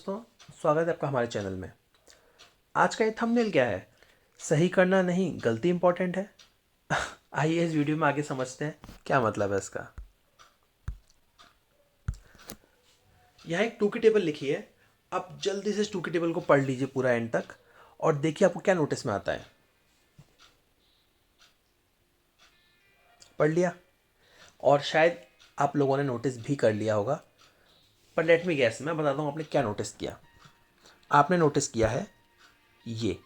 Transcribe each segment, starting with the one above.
दोस्तों, स्वागत है आपका हमारे चैनल में। आज का ये थंबनेल क्या है? सही करना नहीं, गलती इंपॉर्टेंट है। आइए इस वीडियो में आगे समझते हैं क्या मतलब है इसका। यहाँ एक टू की टेबल लिखी है। आप जल्दी से इस टू की टेबल को पढ़ लीजिए पूरा एंड तक और देखिए आपको क्या नोटिस में आता है। पढ़ लिया? और शायद आप लोगों ने नोटिस भी कर लिया होगा, पर लेट मी गैस, मैं बताता हूँ आपने क्या नोटिस किया। आपने नोटिस किया है ये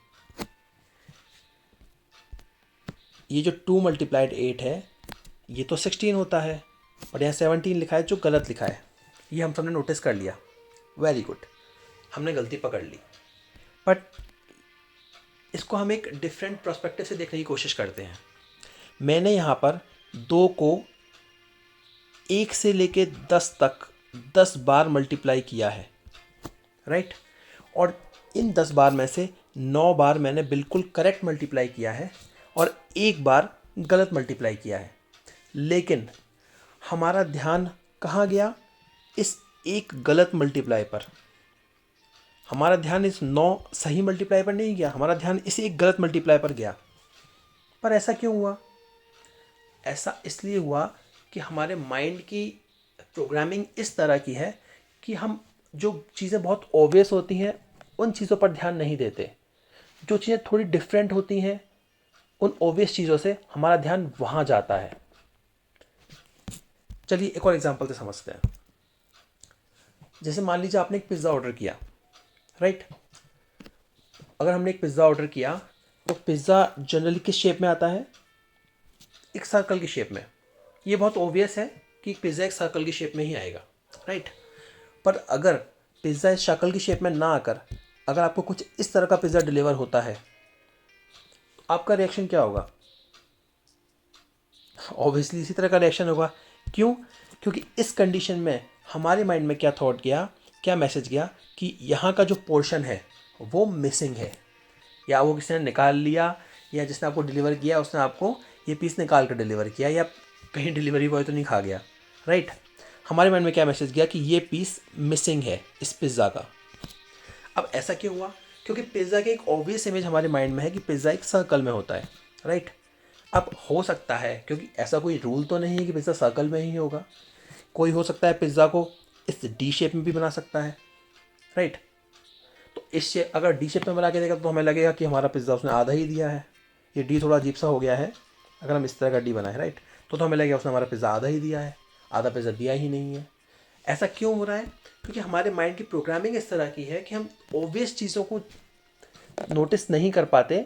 जो 2 × 8 है, ये तो 16 होता है और यहाँ 17 लिखा है जो गलत लिखा है। ये हम सबने नोटिस कर लिया। वेरी गुड, हमने गलती पकड़ ली। बट इसको हम एक डिफरेंट पर्सपेक्टिव से देखने की कोशिश करते हैं। मैंने यहाँ पर 2 को 1 से लेके 10 तक 10 बार मल्टीप्लाई किया है, राइट। और इन 10 बार में से 9 बार मैंने बिल्कुल करेक्ट मल्टीप्लाई किया है और 1 बार गलत मल्टीप्लाई किया है। लेकिन हमारा ध्यान कहाँ गया? इस एक गलत मल्टीप्लाई पर। हमारा ध्यान इस 9 सही मल्टीप्लाई पर नहीं गया, हमारा ध्यान इस एक गलत मल्टीप्लाई पर गया। पर ऐसा क्यों हुआ? ऐसा इसलिए हुआ कि हमारे माइंड की प्रोग्रामिंग इस तरह की है कि हम जो चीज़ें बहुत ऑब्वियस होती हैं उन चीज़ों पर ध्यान नहीं देते। जो चीज़ें थोड़ी डिफरेंट होती हैं उन ऑब्वियस चीज़ों से हमारा ध्यान वहाँ जाता है। चलिए एक और एग्जांपल से समझते हैं। जैसे मान लीजिए आपने एक पिज़्ज़ा ऑर्डर किया, राइट। अगर हमने एक पिज़्ज़ा ऑर्डर किया तो पिज़्ज़ा जनरली किस शेप में आता है? एक सर्कल की शेप में। ये बहुत ऑब्वियस है कि पिज़्ज़ा एक सर्कल की शेप में ही आएगा, राइट। पर अगर पिज़्ज़ा इस सर्कल की शेप में ना आकर अगर आपको कुछ इस तरह का पिज़्ज़ा डिलीवर होता है तो आपका रिएक्शन क्या होगा? ऑब्वियसली इसी तरह का रिएक्शन होगा। क्यों? क्योंकि इस कंडीशन में हमारे माइंड में क्या थॉट गया, क्या मैसेज गया कि यहाँ का जो पोर्शन है वो मिसिंग है, या वो किसी ने निकाल लिया, या जिसने आपको डिलीवर किया उसने आपको ये पीस निकाल कर डिलीवर किया, या कहीं डिलीवरी बॉय तो नहीं खा गया, राइट। हमारे माइंड में क्या मैसेज गया कि ये पीस मिसिंग है इस पिज़्ज़ा का। अब ऐसा क्यों हुआ? क्योंकि पिज़्ज़ा की एक ऑब्वियस इमेज हमारे माइंड में है कि पिज़्ज़ा एक सर्कल में होता है, राइट। अब हो सकता है, क्योंकि ऐसा कोई रूल तो नहीं है कि पिज़्ज़ा सर्कल में ही होगा, कोई हो सकता है पिज़्ज़ा को इस डी शेप में भी बना सकता है, राइट। तो इस शेप अगर डी शेप में बना के देगा तो हमें लगेगा कि हमारा पिज़्ज़ा उसने आधा ही दिया है। ये डी थोड़ा अजीब सा हो गया है। अगर हम इस तरह का डी बनाए, राइट, तो हमें लगेगा उसने हमारा पिज़्ज़ा आधा ही दिया है, आधा पिज़्ज़ा दिया ही नहीं है। ऐसा क्यों हो रहा है? क्योंकि हमारे माइंड की प्रोग्रामिंग इस तरह की है कि हम ऑब्वियस चीज़ों को नोटिस नहीं कर पाते।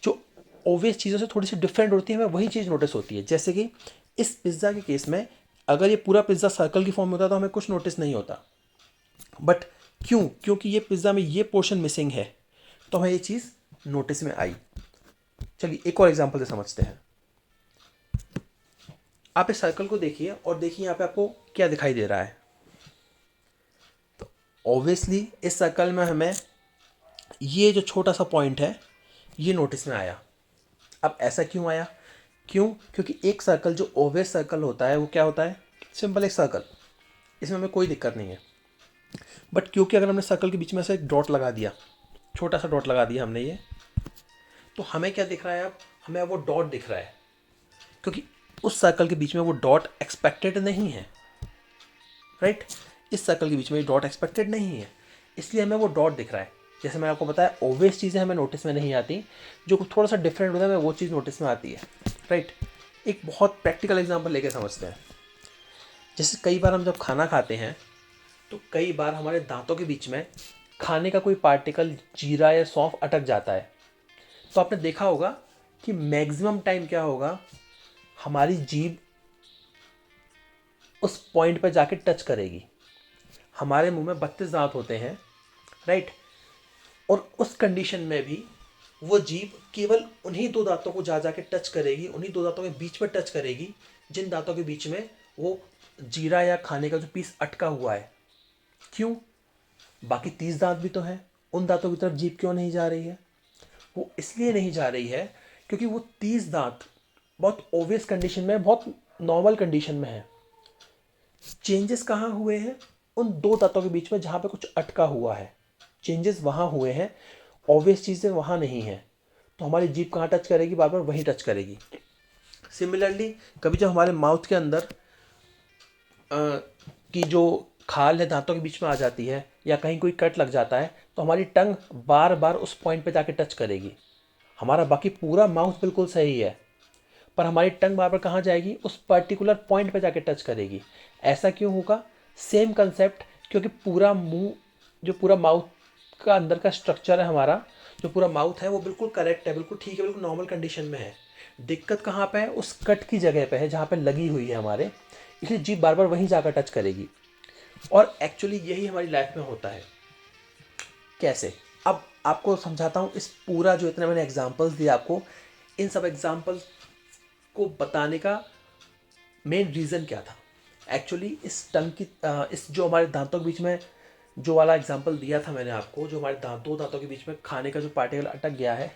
जो ऑब्वियस चीज़ों से थोड़ी सी डिफरेंट होती है हमें वही चीज़ नोटिस होती है। जैसे कि इस पिज़्ज़ा के केस में अगर ये पूरा पिज़्ज़ा सर्कल की फॉर्म में होता तो हमें कुछ नोटिस नहीं होता। बट क्यों? क्योंकि ये पिज़्ज़ा में ये पोर्शन मिसिंग है तो हमें ये चीज़ नोटिस में आई। चलिए एक और एग्जांपल से समझते हैं। आप इस सर्कल को देखिए और देखिए यहाँ पे आपको क्या दिखाई दे रहा है। तो ऑब्वियसली इस सर्कल में हमें ये जो छोटा सा पॉइंट है ये नोटिस में आया। अब ऐसा क्यों आया? क्यों? क्योंकि एक सर्कल जो ऑब्वियस सर्कल होता है वो क्या होता है? सिंपल एक सर्कल, इसमें हमें कोई दिक्कत नहीं है। बट क्योंकि अगर हमने सर्कल के बीच में से एक डॉट लगा दिया, छोटा सा डॉट लगा दिया हमने ये, तो हमें क्या दिख रहा है? अब हमें वो डॉट दिख रहा है क्योंकि उस सर्कल के बीच में वो डॉट एक्सपेक्टेड नहीं है, राइट। इस सर्कल के बीच में डॉट एक्सपेक्टेड नहीं है, इसलिए हमें वो डॉट दिख रहा है। जैसे मैंने आपको बताया ऑब्वियस चीज़ें हमें नोटिस में नहीं आती, जो थोड़ा सा डिफरेंट होता है हमें वो चीज़ नोटिस में आती है, राइट। एक बहुत प्रैक्टिकल एग्जांपल लेके समझते हैं। जैसे कई बार हम जब खाना खाते हैं तो कई बार हमारे दांतों के बीच में खाने का कोई पार्टिकल, जीरा या सौंफ अटक जाता है। तो आपने देखा होगा कि मैक्सिमम टाइम क्या होगा, हमारी जीभ उस पॉइंट पर जाके टच करेगी। हमारे मुंह में 32 दांत होते हैं, राइट। और उस कंडीशन में भी वो जीभ केवल उन्हीं 2 दांतों को जा जाके टच करेगी, उन्हीं 2 दांतों के बीच में टच करेगी जिन दांतों के बीच में वो जीरा या खाने का जो पीस अटका हुआ है। क्यों? बाकी 30 दांत भी तो हैं, उन दांतों की तरफ जीभ क्यों नहीं जा रही है? वो इसलिए नहीं जा रही है क्योंकि वो 30 दांत बहुत ओवियस कंडीशन में, बहुत नॉर्मल कंडीशन में है। चेंजेस कहाँ हुए हैं? उन दो दांतों के बीच में जहाँ पे कुछ अटका हुआ है, चेंजेस वहाँ हुए हैं, ऑब्वियस चीज़ें वहाँ नहीं है, तो हमारी जीभ कहाँ टच करेगी, बार बार वहीं टच करेगी। सिमिलरली कभी जब हमारे माउथ के अंदर की जो खाल है दांतों के बीच में आ जाती है या कहीं कोई कट लग जाता है, तो हमारी टंग बार बार उस पॉइंट पे जाके टच करेगी। हमारा बाकी पूरा माउथ बिल्कुल सही है, पर हमारी टंग बार बार कहाँ जाएगी, उस पर्टिकुलर पॉइंट पे जाके टच करेगी। ऐसा क्यों होगा? सेम कंसेप्ट, क्योंकि पूरा मुंह, जो पूरा माउथ का अंदर का स्ट्रक्चर है हमारा, जो पूरा माउथ है वो बिल्कुल करेक्ट है, बिल्कुल ठीक है, बिल्कुल नॉर्मल कंडीशन में है। दिक्कत कहाँ पे है? उस कट की जगह पे है जहाँ पे लगी हुई है हमारे, इसलिए जीभ बार बार वहीं जाकर टच करेगी। और एक्चुअली यही हमारी लाइफ में होता है। कैसे? अब आपको समझाता हूँ। इस पूरा जो इतने मैंने एग्जांपल्स दिए आपको, इन सब एग्जांपल्स को बताने का मेन रीज़न क्या था? एक्चुअली इस टंग की इस जो हमारे दांतों के बीच में जो वाला एग्जांपल दिया था मैंने आपको, जो हमारे दो दांतों के बीच में खाने का जो पार्टिकल अटक गया है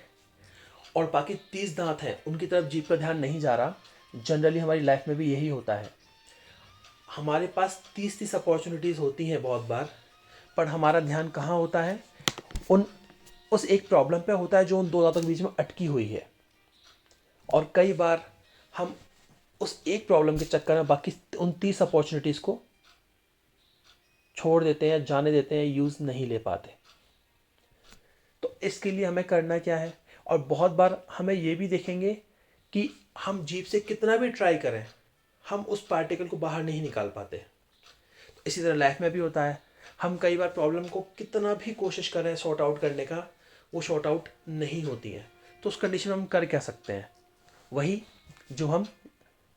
और बाकी 30 दांत हैं, उनकी तरफ जीभ का ध्यान नहीं जा रहा। जनरली हमारी लाइफ में भी यही होता है। हमारे पास 30 अपॉर्चुनिटीज़ होती हैं बहुत बार, पर हमारा ध्यान कहाँ होता है? उन उस एक प्रॉब्लम पे होता है जो उन दो दांतों के बीच में अटकी हुई है। और कई बार हम उस एक प्रॉब्लम के चक्कर में बाकी उन 30 अपॉर्चुनिटीज़ को छोड़ देते हैं, जाने देते हैं, यूज़ नहीं ले पाते। तो इसके लिए हमें करना क्या है? और बहुत बार हमें ये भी देखेंगे कि हम जीभ से कितना भी ट्राई करें, हम उस पार्टिकल को बाहर नहीं निकाल पाते। तो इसी तरह लाइफ में भी होता है। हम कई बार प्रॉब्लम को कितना भी कोशिश करें सॉर्ट आउट करने का, वो सॉर्ट आउट नहीं होती है। तो उस कंडीशन में हम कर क्या सकते हैं? वही जो हम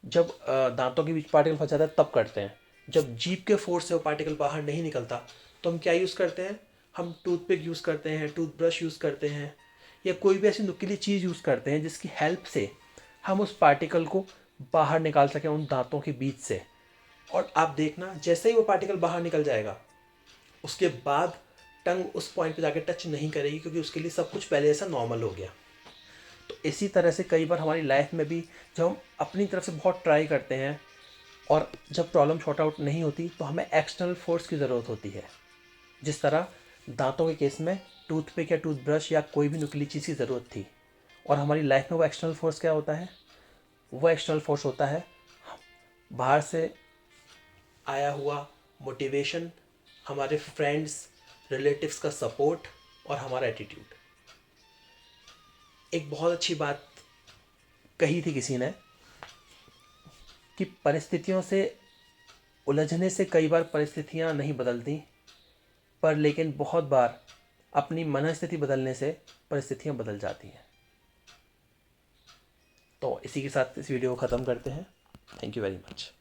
जब दांतों के बीच पार्टिकल फंस जाता है तब करते हैं। जब जीभ के फोर्स से वो पार्टिकल बाहर नहीं निकलता, तो हम क्या यूज़ करते हैं? हम टूथपिक यूज़ करते हैं, टूथब्रश यूज़ करते हैं, या कोई भी ऐसी नुकीली चीज़ यूज़ करते हैं जिसकी हेल्प से हम उस पार्टिकल को बाहर निकाल सकें उन दांतों के बीच से। और आप देखना, जैसे ही वो पार्टिकल बाहर निकल जाएगा, उसके बाद टंग उस पॉइंट पे जाके टच नहीं करेगी, क्योंकि उसके लिए सब कुछ पहले जैसा नॉर्मल हो गया। तो इसी तरह से कई बार हमारी लाइफ में भी जब हम अपनी तरफ से बहुत ट्राई करते हैं और जब प्रॉब्लम सॉर्ट आउट नहीं होती, तो हमें एक्सटर्नल फोर्स की ज़रूरत होती है। जिस तरह दांतों के केस में टूथपिक या टूथब्रश या कोई भी नुकीली चीज़ की ज़रूरत थी। और हमारी लाइफ में वो एक्सटर्नल फोर्स क्या होता है? वो एक्सटर्नल फोर्स होता है बाहर से आया हुआ मोटिवेशन, हमारे फ्रेंड्स रिलेटिव्स का सपोर्ट और हमारा एटीट्यूड। एक बहुत अच्छी बात कही थी किसी ने कि परिस्थितियों से उलझने से कई बार परिस्थितियां नहीं बदलती, पर लेकिन बहुत बार अपनी मनस्थिति बदलने से परिस्थितियां बदल जाती हैं। तो इसी के साथ इस वीडियो को ख़त्म करते हैं। Thank you very much.